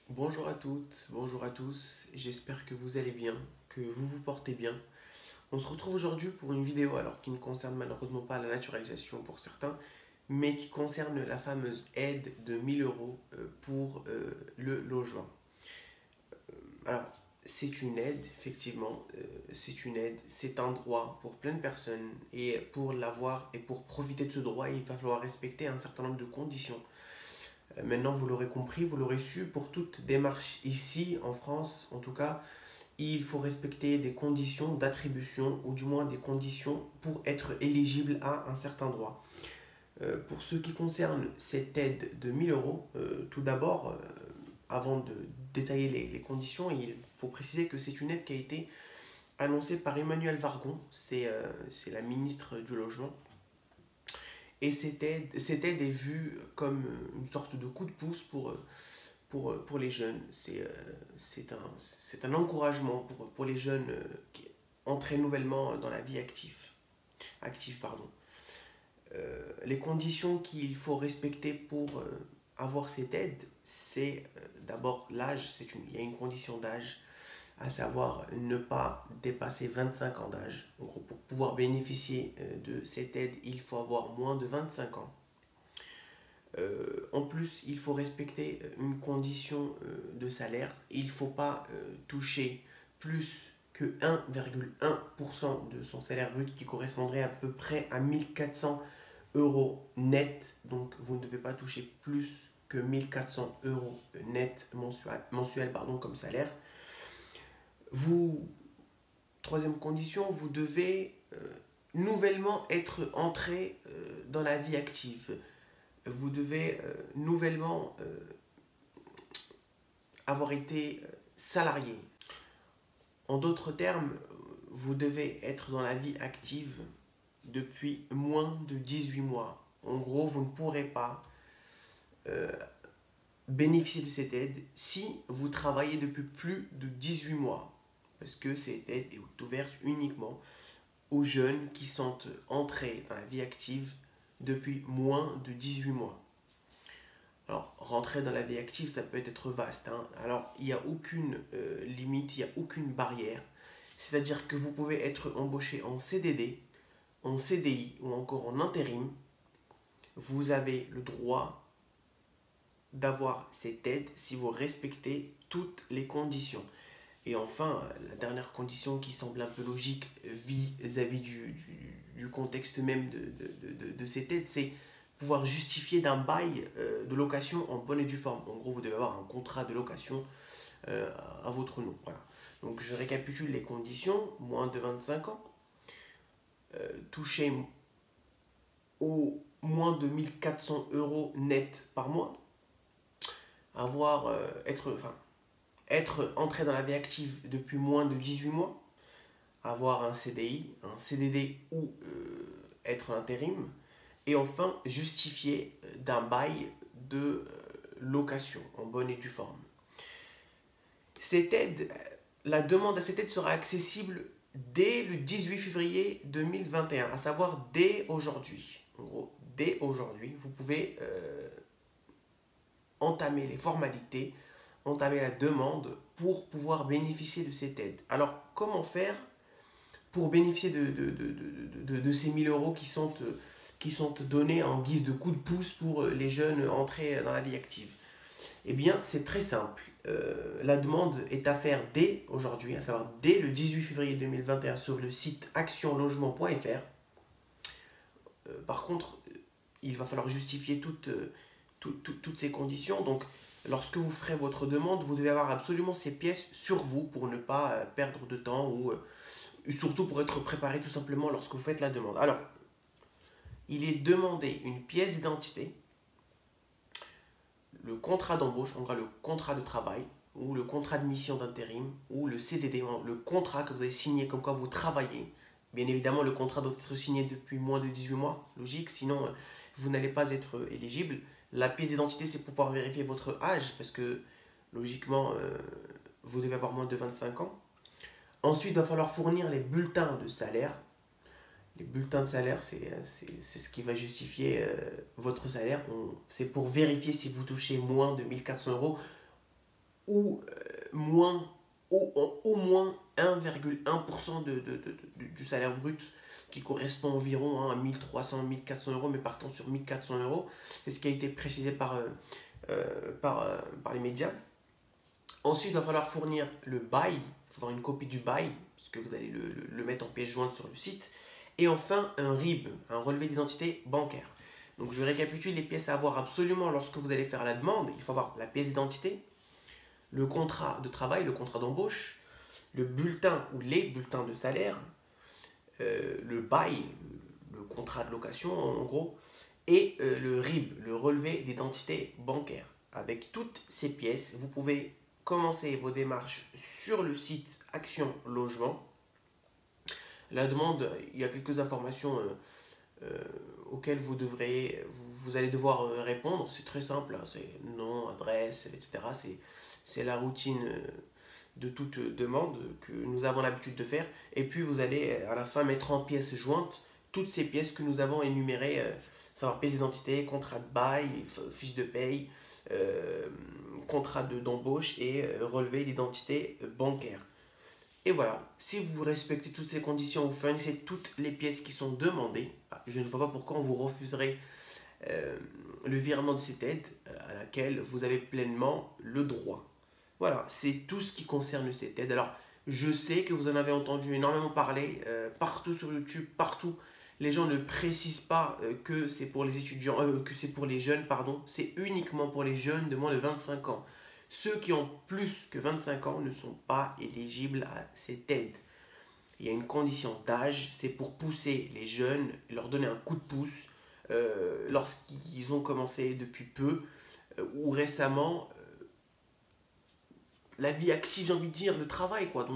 Bonjour à toutes, bonjour à tous, j'espère que vous allez bien, que vous vous portez bien. On se retrouve aujourd'hui pour une vidéo alors qui ne concerne malheureusement pas la naturalisation pour certains, mais qui concerne la fameuse aide de 1000 euros pour le logement. Alors, c'est une aide, effectivement, c'est une aide, c'est un droit pour plein de personnes et pour l'avoir et pour profiter de ce droit, il va falloir respecter un certain nombre de conditions. Maintenant, vous l'aurez compris, vous l'aurez su, pour toute démarche ici, en France en tout cas, il faut respecter des conditions d'attribution, ou du moins des conditions pour être éligible à un certain droit. Pour ce qui concerne cette aide de 1000 euros, tout d'abord, avant de détailler les conditions, il faut préciser que c'est une aide qui a été annoncée par Emmanuelle Wargon, c'est la ministre du Logement. Et cette aide est vue comme une sorte de coup de pouce pour les jeunes. C'est un encouragement pour les jeunes qui entrés nouvellement dans la vie active pardon. Les conditions qu'il faut respecter pour avoir cette aide, c'est d'abord l'âge. Il y a une condition d'âge, à savoir ne pas dépasser 25 ans d'âge. En gros, pour pouvoir bénéficier de cette aide, il faut avoir moins de 25 ans. En plus, il faut respecter une condition de salaire. Il ne faut pas toucher plus que 1,1% de son salaire brut, qui correspondrait à peu près à 1400 euros net. Donc, vous ne devez pas toucher plus que 1400 euros net mensuel comme salaire. Vous, troisième condition, vous devez nouvellement être entré dans la vie active. Vous devez nouvellement avoir été salarié. En d'autres termes, vous devez être dans la vie active depuis moins de 18 mois. En gros, vous ne pourrez pas euh, bénéficier de cette aide si vous travaillez depuis plus de 18 mois. Parce que cette aide est ouverte uniquement aux jeunes qui sont entrés dans la vie active depuis moins de 18 mois. Alors, rentrer dans la vie active, ça peut être vaste, hein. Alors, il n'y a aucune limite, il n'y a aucune barrière. C'est-à-dire que vous pouvez être embauché en CDD, en CDI ou encore en intérim. Vous avez le droit d'avoir cette aide si vous respectez toutes les conditions. Et enfin, la dernière condition qui semble un peu logique vis-à-vis du contexte même de cette aide, c'est pouvoir justifier d'un bail de location en bonne et due forme. En gros, vous devez avoir un contrat de location à votre nom. Voilà. Donc je récapitule les conditions: moins de 25 ans, toucher au moins de 1400 euros net par mois, être entré dans la vie active depuis moins de 18 mois, avoir un CDI, un CDD ou être en intérim, et enfin justifier d'un bail de location en bonne et due forme. Cette aide, la demande à cette aide sera accessible dès le 18 février 2021, à savoir dès aujourd'hui. En gros, dès aujourd'hui, vous pouvez entamer les formalités, entamer la demande pour pouvoir bénéficier de cette aide. Alors, comment faire pour bénéficier de ces 1000 euros qui sont donnés en guise de coup de pouce pour les jeunes entrés dans la vie active? Eh bien, c'est très simple. La demande est à faire dès aujourd'hui, à savoir dès le 18 février 2021 sur le site actionlogement.fr. Par contre, il va falloir justifier toutes ces conditions. Donc, lorsque vous ferez votre demande, vous devez avoir absolument ces pièces sur vous pour ne pas perdre de temps ou surtout pour être préparé tout simplement lorsque vous faites la demande. Alors, il est demandé une pièce d'identité, le contrat d'embauche, en gros le contrat de travail, ou le contrat de mission d'intérim, ou le CDD, le contrat que vous avez signé comme quoi vous travaillez. Bien évidemment, le contrat doit être signé depuis moins de 18 mois, logique, sinon vous n'allez pas être éligible. La pièce d'identité, c'est pour pouvoir vérifier votre âge, parce que logiquement, vous devez avoir moins de 25 ans. Ensuite, il va falloir fournir les bulletins de salaire. Les bulletins de salaire, c'est ce qui va justifier votre salaire. C'est pour vérifier si vous touchez moins de 1400 euros. ou moins, au moins 1,1% du salaire brut, qui correspond environ à 1300, 1400 euros, mais partons sur 1400 euros. C'est ce qui a été précisé par les médias. Ensuite, il va falloir fournir le bail, il faut avoir une copie du bail, puisque vous allez le mettre en pièce jointe sur le site. Et enfin, un RIB, un relevé d'identité bancaire. Donc je récapitule les pièces à avoir absolument lorsque vous allez faire la demande. Il faut avoir la pièce d'identité, le contrat de travail, le contrat d'embauche, le bulletin ou les bulletins de salaire, le bail, le contrat de location en gros, et le RIB, le relevé d'identité bancaire. Avec toutes ces pièces, vous pouvez commencer vos démarches sur le site Action Logement. La demande, il y a quelques informations auxquelles vous allez devoir répondre. C'est très simple, hein, c'est nom, adresse, etc. C'est la routine de toute demande que nous avons l'habitude de faire. Et puis vous allez à la fin mettre en pièces jointes toutes ces pièces que nous avons énumérées, savoir pièce d'identité, contrat de bail, fiche de paye, contrat d'embauche et relevé d'identité bancaire. Et voilà, si vous respectez toutes ces conditions, vous fournissez toutes les pièces qui sont demandées, je ne vois pas pourquoi on vous refuserait le virement de cette aide à laquelle vous avez pleinement le droit. Voilà, c'est tout ce qui concerne cette aide. Alors, je sais que vous en avez entendu énormément parler, partout sur YouTube, partout. Les gens ne précisent pas que c'est pour les étudiants, que c'est pour les jeunes, pardon. C'est uniquement pour les jeunes de moins de 25 ans. Ceux qui ont plus que 25 ans ne sont pas éligibles à cette aide. Il y a une condition d'âge, c'est pour pousser les jeunes, leur donner un coup de pouce lorsqu'ils ont commencé depuis peu ou récemment la vie active, j'ai envie de dire, le travail, quoi.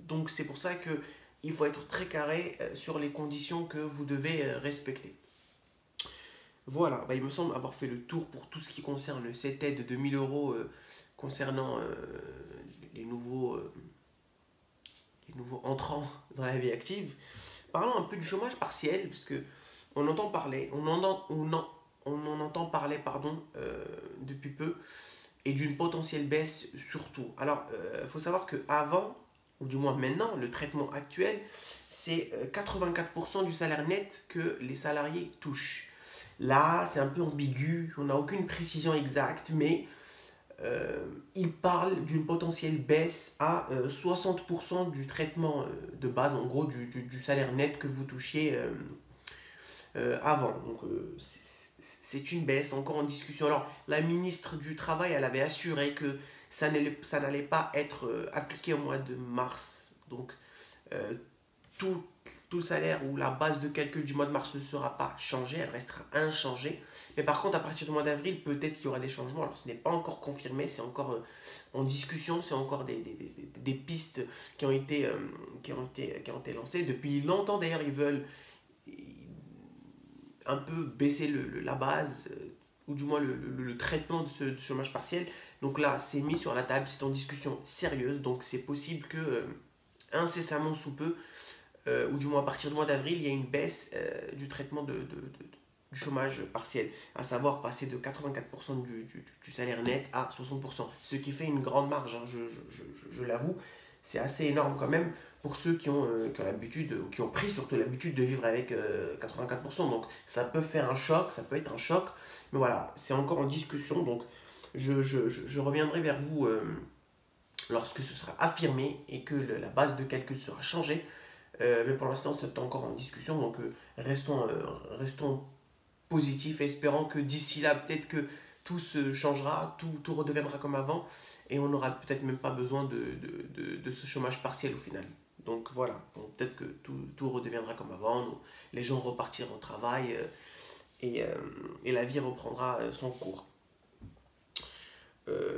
Donc c'est pour ça que il faut être très carré sur les conditions que vous devez respecter. Voilà, il me semble avoir fait le tour pour tout ce qui concerne cette aide de 1000 euros concernant les nouveaux entrants dans la vie active. Parlons un peu du chômage partiel, parce que on entend parler, on en entend parler depuis peu, et d'une potentielle baisse surtout. Alors, il faut savoir qu'avant, ou du moins maintenant, le traitement actuel, c'est 84% du salaire net que les salariés touchent. Là, c'est un peu ambigu, on n'a aucune précision exacte, mais il parle d'une potentielle baisse à 60% du traitement de base, en gros du salaire net que vous touchiez avant. Donc c'est une baisse encore en discussion. Alors la ministre du Travail, elle avait assuré que ça n'allait pas être appliqué au mois de mars. Donc tout le salaire ou la base de calcul du mois de mars ne sera pas changée, elle restera inchangée. Mais par contre, à partir du mois d'avril, peut-être qu'il y aura des changements. Alors ce n'est pas encore confirmé, c'est encore en discussion, c'est encore des pistes qui ont été lancées. Depuis longtemps d'ailleurs, ils veulent un peu baisser la base, ou du moins le traitement de ce chômage partiel. Donc là, c'est mis sur la table, c'est en discussion sérieuse, donc c'est possible que incessamment sous peu, ou du moins à partir du mois d'avril, il y a une baisse du traitement du chômage partiel, à savoir passer de 84% du salaire net à 60%, ce qui fait une grande marge, hein, je l'avoue, c'est assez énorme quand même pour ceux qui ont l'habitude, ou qui ont pris surtout l'habitude de vivre avec 84%, donc ça peut faire un choc, ça peut être un choc, mais voilà, c'est encore en discussion, donc je reviendrai vers vous lorsque ce sera affirmé et que la base de calcul sera changée. Mais pour l'instant, c'est encore en discussion, donc restons positifs et espérons que d'ici là, peut-être que tout se changera, tout redeviendra comme avant, et on n'aura peut-être même pas besoin de ce chômage partiel au final. Donc voilà, donc, peut-être que tout redeviendra comme avant, les gens repartiront au travail et la vie reprendra son cours.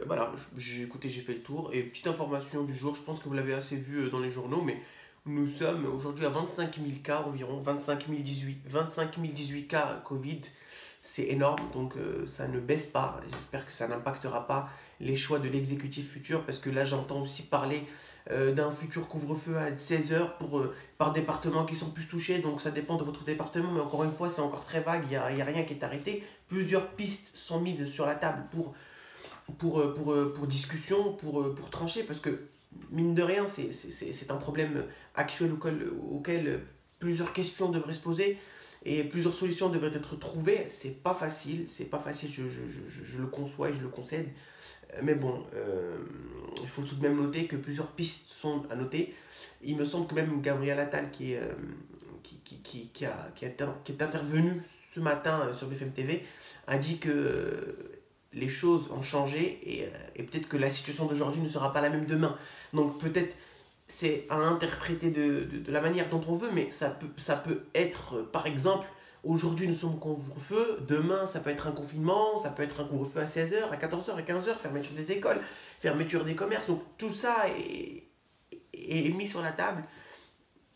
Voilà, j'ai fait le tour. Et petite information du jour, je pense que vous l'avez assez vu dans les journaux, mais nous sommes aujourd'hui à 25 000 cas environ, 25 018 cas Covid. C'est énorme, donc ça ne baisse pas. J'espère que ça n'impactera pas les choix de l'exécutif futur, parce que là j'entends aussi parler d'un futur couvre-feu à 16h par département qui sont plus touchés, donc ça dépend de votre département, mais encore une fois c'est encore très vague, il n'y a rien qui est arrêté. Plusieurs pistes sont mises sur la table pour pour discussion, pour trancher, parce que mine de rien, c'est un problème actuel auquel plusieurs questions devraient se poser et plusieurs solutions devraient être trouvées. C'est pas facile, je le conçois et je le concède. Mais bon, il faut tout de même noter que plusieurs pistes sont à noter. Il me semble que même Gabriel Attal, qui est intervenu ce matin sur BFM TV, a dit que les choses ont changé et peut-être que la situation d'aujourd'hui ne sera pas la même demain. Donc peut-être c'est à interpréter de la manière dont on veut, mais ça peut être, par exemple, aujourd'hui nous sommes au couvre-feu, demain ça peut être un confinement, ça peut être un couvre-feu à 16 h, à 14 h, à 15 h, fermeture des écoles, fermeture des commerces, donc tout ça est mis sur la table.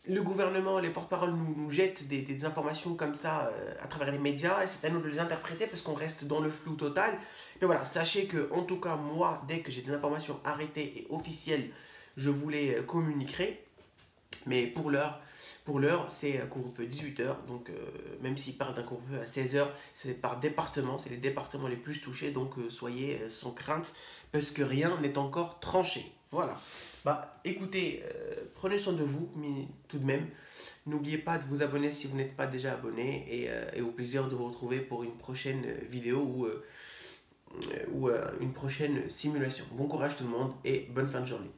Le gouvernement, les porte-paroles nous jettent des informations comme ça à travers les médias, et c'est à nous de les interpréter parce qu'on reste dans le flou total. Mais voilà, sachez que, en tout cas, moi, dès que j'ai des informations arrêtées et officielles, je vous les communiquerai. Mais pour l'heure, c'est couvre-feu 18 h. Donc, même s'ils parlent d'un couvre-feu à 16 h, c'est par département, c'est les départements les plus touchés. Donc, soyez sans crainte parce que rien n'est encore tranché. Voilà. Bah, écoutez, prenez soin de vous, mais tout de même, n'oubliez pas de vous abonner si vous n'êtes pas déjà abonné et au plaisir de vous retrouver pour une prochaine vidéo ou une prochaine simulation. Bon courage tout le monde et bonne fin de journée.